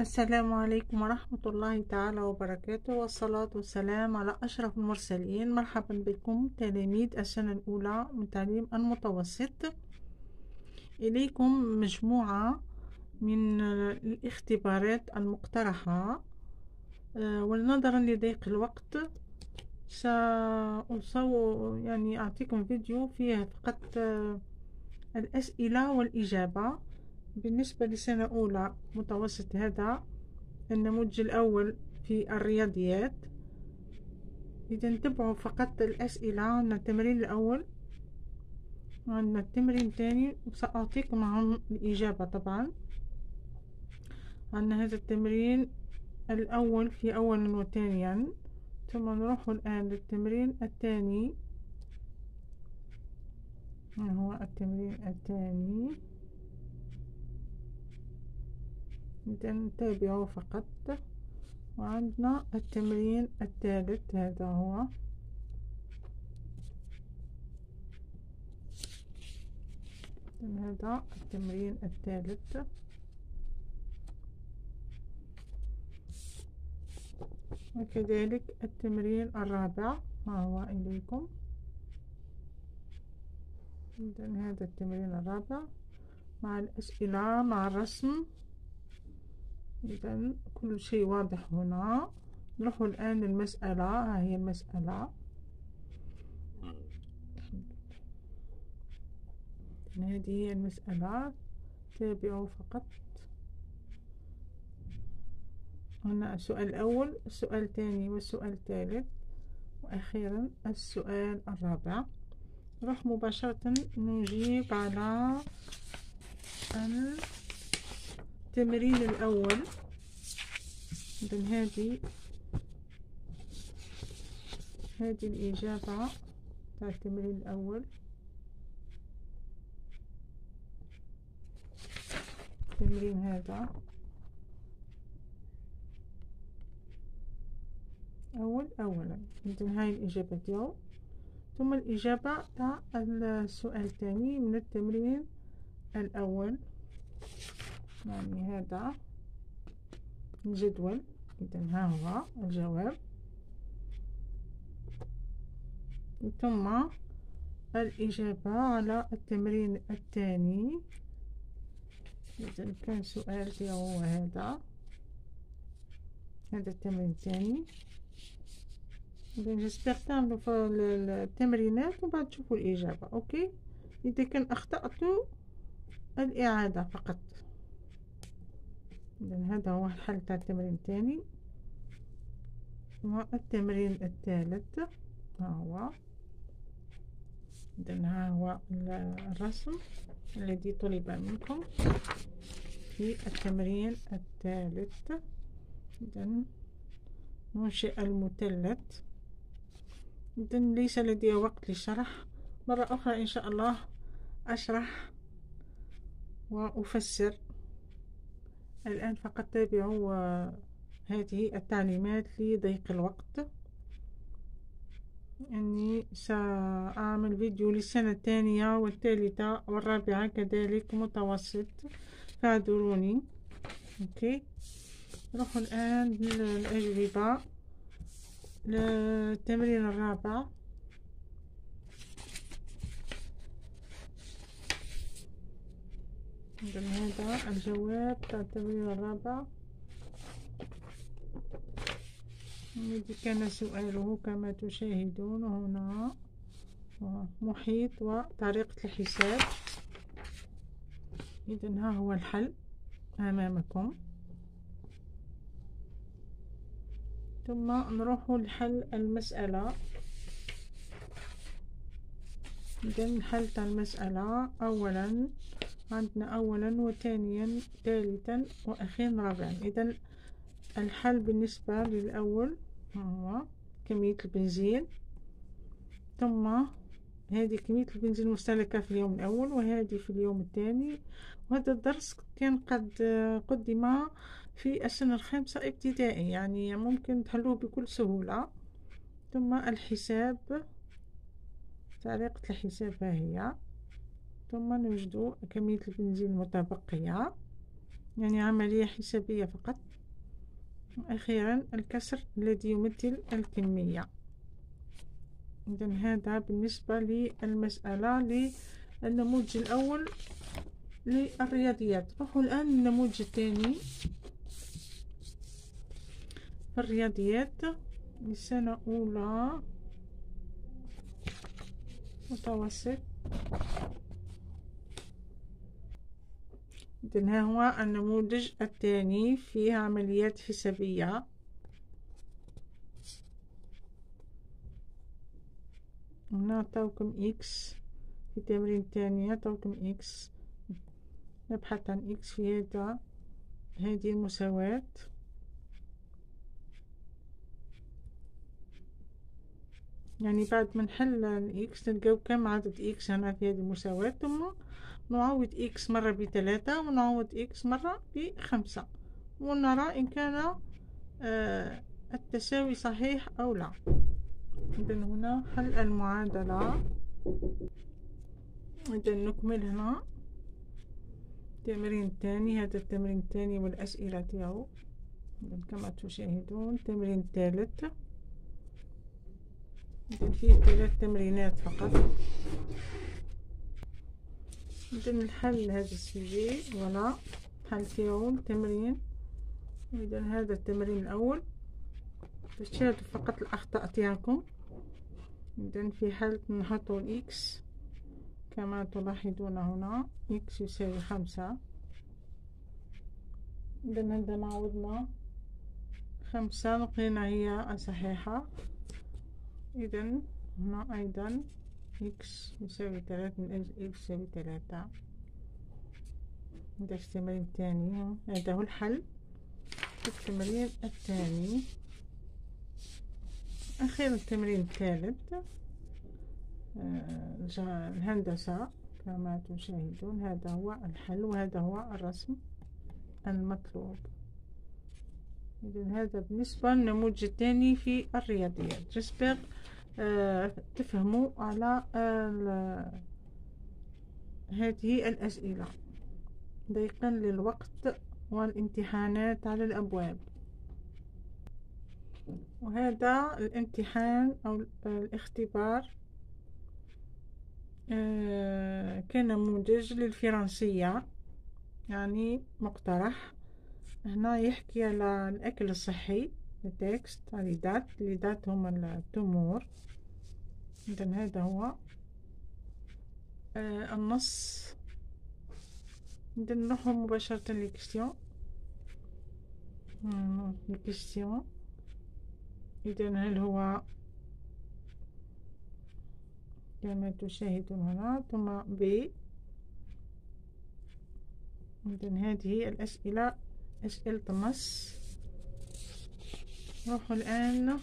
السلام عليكم ورحمة الله تعالى وبركاته، والصلاة والسلام على أشرف المرسلين. مرحبا بكم تلاميذ السنة الأولى من تعليم المتوسط. إليكم مجموعة من الاختبارات المقترحة، ونظرا لضيق الوقت أعطيكم فيديو فيه فقط الأسئلة والإجابة. بالنسبة لسنة أولى متوسط، هذا النموذج الأول في الرياضيات. إذا نتبعوا فقط الأسئلة. عندنا التمرين الأول، عندنا التمرين الثاني، وسأعطيكم معهم الإجابة طبعا. عندنا هذا التمرين الأول في أولا وثانيا، ثم نروح الآن للتمرين الثاني. ما هو التمرين الثاني؟ إذا نتابعه فقط. وعندنا التمرين الثالث، هذا هو هذا التمرين الثالث. وكذلك التمرين الرابع، ها هو إليكم. إذا هذا التمرين الرابع مع الأسئلة مع الرسم. إذا كل شيء واضح هنا. نروح الآن للمسألة. ها هي المسألة، هذه هي المسألة. تابعوا فقط. هنا السؤال الأول، السؤال الثاني، والسؤال الثالث، وأخيرا السؤال الرابع. نروح مباشرة نجيب على التمرين الأول. إذن هذه الإجابة تاع التمرين الأول. التمرين هذا أولا. إذن هاي الإجابة ديالو، ثم الإجابة تاع السؤال الثاني من التمرين الأول، يعني هذا الجدول. إذن ها هو الجواب، ثم الإجابة على التمرين الثاني. إذن كان سؤال هو هذا التمرين الثاني. إذن جسبر تعملوا في التمرينات وبعد تشوفوا الإجابة. أوكي، إذا كان أخطأتوا الإعادة فقط. إذن هذا هو الحل تاع التمرين الثاني. والتمرين الثالث ها هو. إذن ها هو الرسم الذي طلب منكم في التمرين الثالث. إذن ننشئ المثلث. إذن ليس لدي وقت للشرح. مرة أخرى إن شاء الله أشرح وأفسر. الآن فقط تابعوا هذه التعليمات لضيق الوقت. أني سأعمل فيديو للسنة الثانية والثالثة والرابعة كذلك متوسط، فاعذروني. أوكي، نروح الآن للأجوبة. للتمرين الرابع، هذا الجواب تاع التمرين الرابع. الذي كان سؤاله كما تشاهدون هنا محيط وطريقة الحساب. إذن ها هو الحل أمامكم. ثم نروح لحل المسألة. إذن حل تاع المسألة أولا، عندنا أولا وثانيا ثالثا وأخيرا رابعا. إذن الحل بالنسبة للأول هو كمية البنزين، ثم هذه كمية البنزين المستهلكة في اليوم الأول وهذه في اليوم الثاني. وهذا الدرس كان قد قدم في السنة الخامسة ابتدائي، يعني ممكن تحلوه بكل سهولة. ثم الحساب، طريقة الحساب ها هي. ثم نوجد كمية البنزين المتبقية. يعني عملية حسابية فقط. أخيرا الكسر الذي يمثل الكمية. إذن هذا بالنسبة للمسألة للنموذج الأول للرياضيات. نروح الآن للنموذج الثاني في الرياضيات لسنة أولى متوسط. إذن ها هو النموذج الثاني فيه عمليات حسابية. هنا عطاوكم إكس في تمرين الثانية، عطاوكم إكس، نبحث عن إكس في هذه المساواة. يعني بعد ما نحل الإكس نلقاو كم عدد إكس هنا في هذه المساواة، ثم نعوض إكس مرة ب3 ونعوض إكس مرة ب5 ونرى إن كان التساوي صحيح أو لا. إذن هنا حل المعادلة. إذن نكمل هنا التمرين الثاني. هذا التمرين الثاني والأسئلة تاعو كما تشاهدون. التمرين الثالث فيه 3 تمرينات فقط. إذن الحل هذا السوجي ولا حل تاعو التمرين. إذن هذا التمرين الأول باش تشاهدوا فقط الأخطاء تاعكم. إذن في حالة نحطو الإكس كما تلاحظون هنا إكس يساوي 5. إذن عندما عوضنا 5 لقينا هي الصحيحة. إذن هنا أيضا إكس يساوي 3 من أجل إكس يساوي 3. هذا التمرين الثاني، هذا هو الحل في التمرين الثاني. أخيرا التمرين الثالث الهندسة كما تشاهدون. هذا هو الحل وهذا هو الرسم المطلوب. إذن هذا بالنسبة للنموذج الثاني في الرياضيات. جسبر تفهموا على هذه الأسئلة. ضيقا للوقت والامتحانات على الأبواب. وهذا الامتحان أو الاختبار كنموذج للفرنسية، يعني مقترح. هنا يحكي على الأكل الصحي. التكست لذات هم التمور. إذن هذا هو النص. إذن نروح مباشرة للكستيون. إذن هل هو كما تشاهدون هنا ثم ب. إذن هذه الأسئلة أسئلة النص. نروح الآن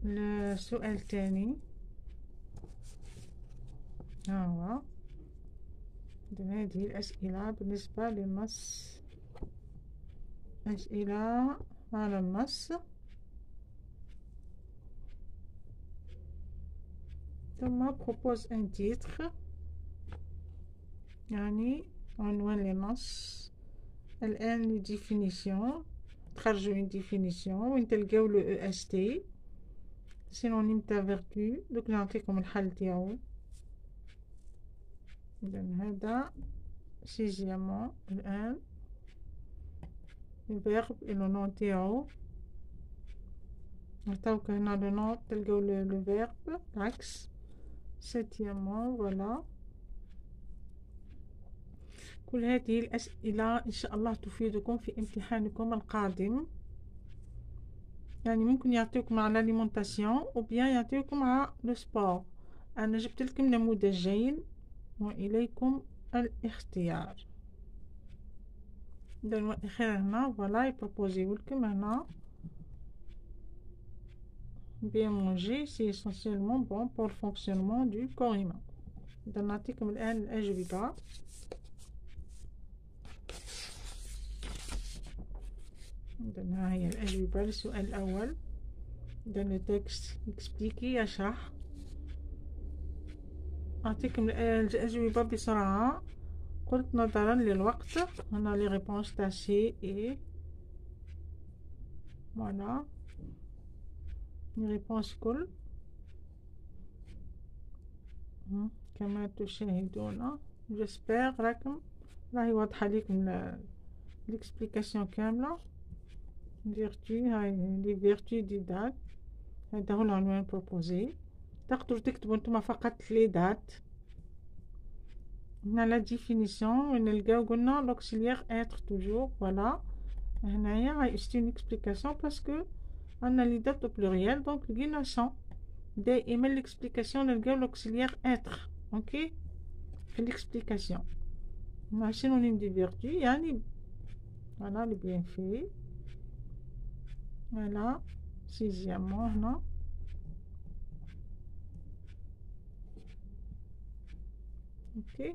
للسؤال الثاني. هو إذن هذه الأسئلة بالنسبة للنص، أسئلة على النص. ثم propose un titre، يعني عنوان للنص. الآن لي ديفينيسيون، تخرجوا une ديفينيسيون وين تلقاو لو EST سينونيم تاع فيرتو. دوك نعطيكم الحل تاعو. إذن هذا سيزيامون. الآن الفيرب لو نون تاعو نعطيوك هنا لو نون تلقاو لو فيرب العكس. سيتيامون فوالا. كل هذه الأسئلة إن شاء الله تفيدكم في امتحانكم القادم. يعني ممكن يعطيكم مع الاليمونتاسيون أو بيان يعطيكم مع لو سبور. أنا جبت لكم نموذجين وإليكم الاختيار. إذن أخيرا هنا فوالا يبروبوزيو لكم هنا bien manger c'est essentiellement bon pour le fonctionnement du corps humain. إذن نعطيكم الآن الأجوبة. إذن ها هي الأجوبة للسؤال الأول. إذن التكست يكسبليكي يشرح. أعطيكم الأجوبة بسرعة. قلت نظرا للوقت هنا لي ريبونس تاع سي اي فوالا لي ريبونس كل كما تشاهدون. جسبر راكم راهي واضحة ليكم ليكسبليكاسيون كاملة. فيرتو هاي لي فيرتو دي دات، هذا هو العنوان بروبوزي. تقدروا تكتبوا نتوما فقط لي دات. هنا لا ديفينيسيون وين نلقاو قلنا لوكسيليير اتر توجور. فوالا هنايا هاي سي اون اكسبليكاسيون باسكو عندنا لي دات او بلوريال دونك لقينا سون. دائما ليكسبليكاسيون نلقاو لوكسيليير اتر اوكي في ليكسبليكاسيون. هنا سينونيم دي فيرتو يعني فوالا لي بيان في. فوالا سيزيامون هنا اوكي.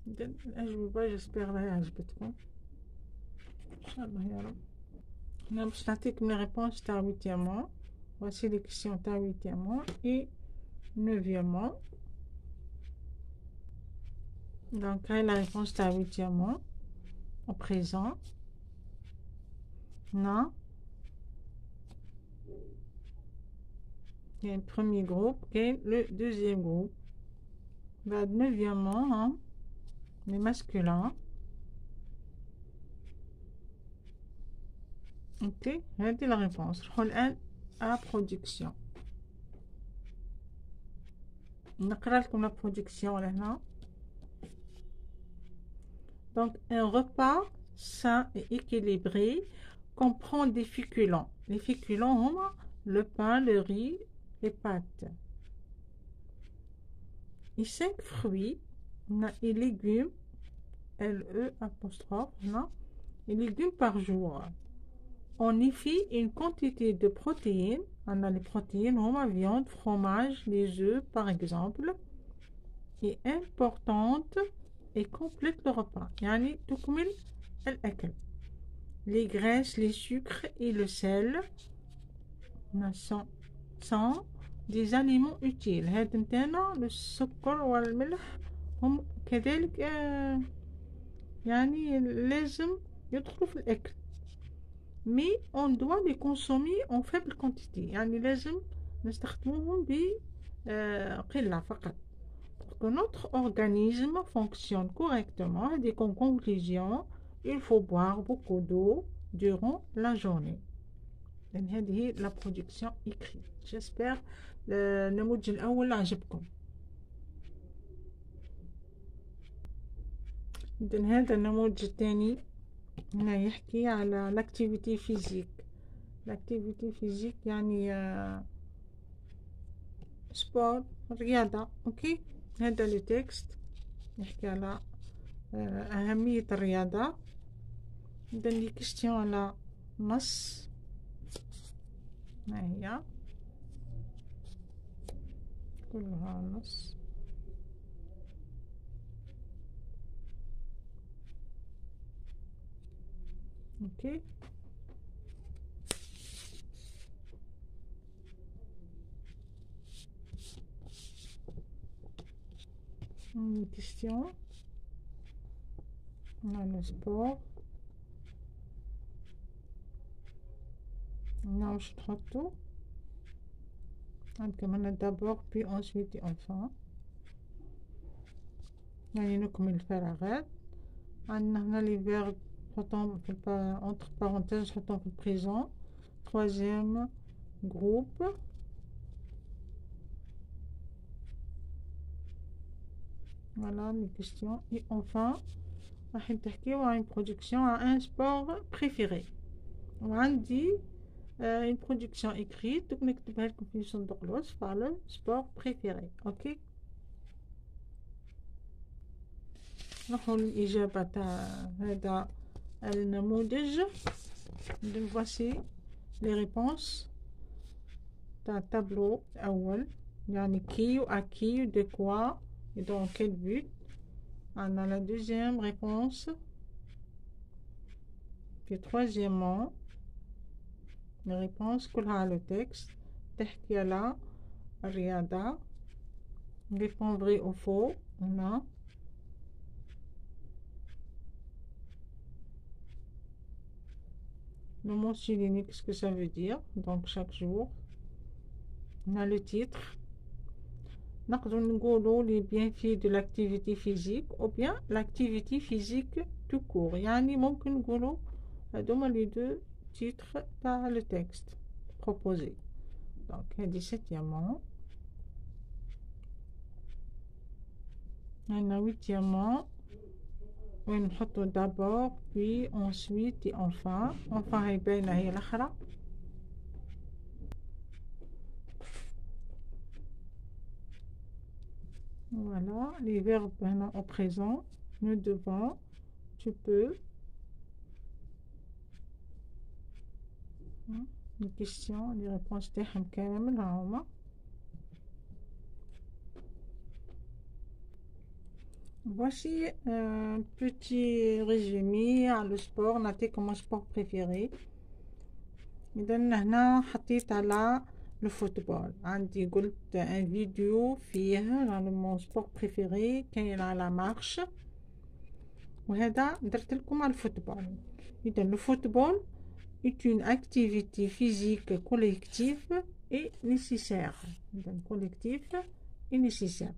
اذا الاجوبه جسبر راهي عجبتكم ان شاء الله يا رب. هنا باش نعطيكم لي ريبونس تاع 8 voici les questions تاع 8 et 9. donc هاي la réponse تاع 8 au présent. هنا كاين premier groupe كاين le deuxième groupe. بعد 9 les masculins. اوكي هذه لا ريبونس. نروحو الان à production. نقرا لكم لا production لهنا. donc un repas sain et équilibré comprend des féculents. les féculents هما le pain, le riz, les pâtes et 5 fruits et légumes LE apostrophe هنا et légumes par jour. On y fait une quantité de protéines. On a les protéines, la viande, fromage, les œufs par exemple, est importante et complète le repas. Yani تكمل الأكل. Les graisses, les sucres et le sel sont des aliments utiles. هذا نتاعنا السكر والملح هم كذلك يعني لازم يدخلوا في الأكل. mais on doit les consommer en faible quantité. يعني لازم نستخدموهم بقلة فقط pour que notre organisme fonctionne correctement. et en conclusion il faut boire beaucoup d'eau durant la journée. لأن هذه هي la production écrite. j'espère النموذج الأول عجبكم. إذن هذا النموذج الثاني هنا يحكي على لاكتيفيتي فيزيك. لاكتيفيتي فيزيك يعني سبور رياضة اوكي. هذا لو تكست يحكي على أهمية الرياضة. إذا لي كيستيون على نص ما هي كلها نص. اوكي une question. On a le sport. On a je traite. On a d'abord puis ensuite et enfin. يعني نكمل الفراغات. عندنا هنا les verbes نحطهم entre parenthèses نحطهم في البريزون. troisième groupe. voilà les questions. et enfin راح نحكيو عن production à un sport préféré. وعندي une production écrite دوك نكتبها لكم في صندوق الوصف على sport préféré. اوكي نروحو للإجابة تاع هذا النموذج. voici les réponses تاع التابلو الأول يعني qui ou à qui de quoi et dans quel but. On a la deuxième réponse. puis troisièmement les réponses كلها على le texte تحكي على الرياضة. répond vrai ou faux. On a le mot souligné, qu'est-ce que ça veut dire? Donc chaque jour. On a le titre. نقدر نقولوا les bienfaits de l'activité physique ou bien l'activité physique tout court. يعني ممكن نقولوا هذوما les deux titres تاع le texte proposé. Donc هذه septièmement. On a huitièmement. وين نحطوا d'abord puis ensuite et enfin. Enfin هي باينة هي الأخرى. Voilà, les verbes maintenant au présent. Nous devons, tu peux. Les questions, les réponses تاعهم كامل ها هما. Voici un petit résumé à le sport. نعطيكم mon sport préféré. إذا هنا حطيت على le football. عندي قلت un vidéo فيه mon sport préféré كاين على marche. وهذا درت لكم على الفوتبول. إذا le football est une activité physique collective et nécessaire. إذا collectif et nécessaire.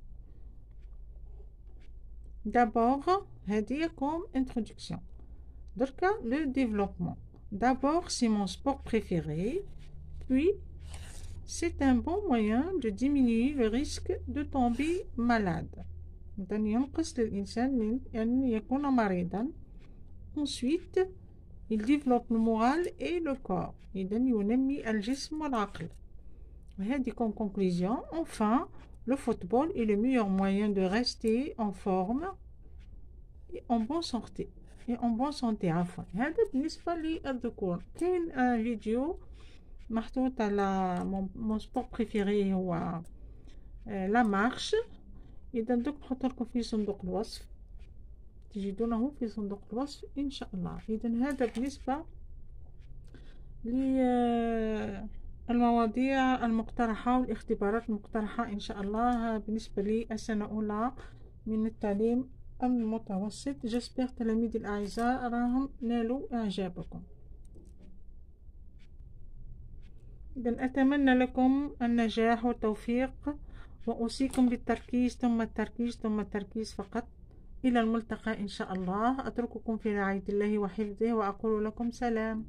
D'abord, هذه comme introduction. دركا le développement. D'abord, c'est mon sport préféré. Puis, c'est un bon moyen de diminuer le risque de tomber malade. إذا ينقص للإنسان من أن يكون مريضا. Ensuite, il développe le moral et le corps. إذا ينمي الجسم والعقل. وهذه comme conclusion. Enfin, le football est le meilleur moyen de rester en forme et en bonne santé. عفوا. هذا بالنسبة للذكور. كاين فيديو محطوط على mon sport préféré هو la marche. إذا دوك نحط لكم في صندوق الوصف. تجدونه في صندوق الوصف إن شاء الله. إذا هذا بالنسبة للمواضيع المقترحة والاختبارات المقترحة إن شاء الله بالنسبة للسنة الأولى من التعليم المتوسط. جسبر تلاميذي الأعزاء راهم نالوا إعجابكم. إذا أتمنى لكم النجاح والتوفيق وأوصيكم بالتركيز ثم التركيز ثم التركيز فقط. إلى الملتقى إن شاء الله. أترككم في رعاية الله وحفظه وأقول لكم سلام.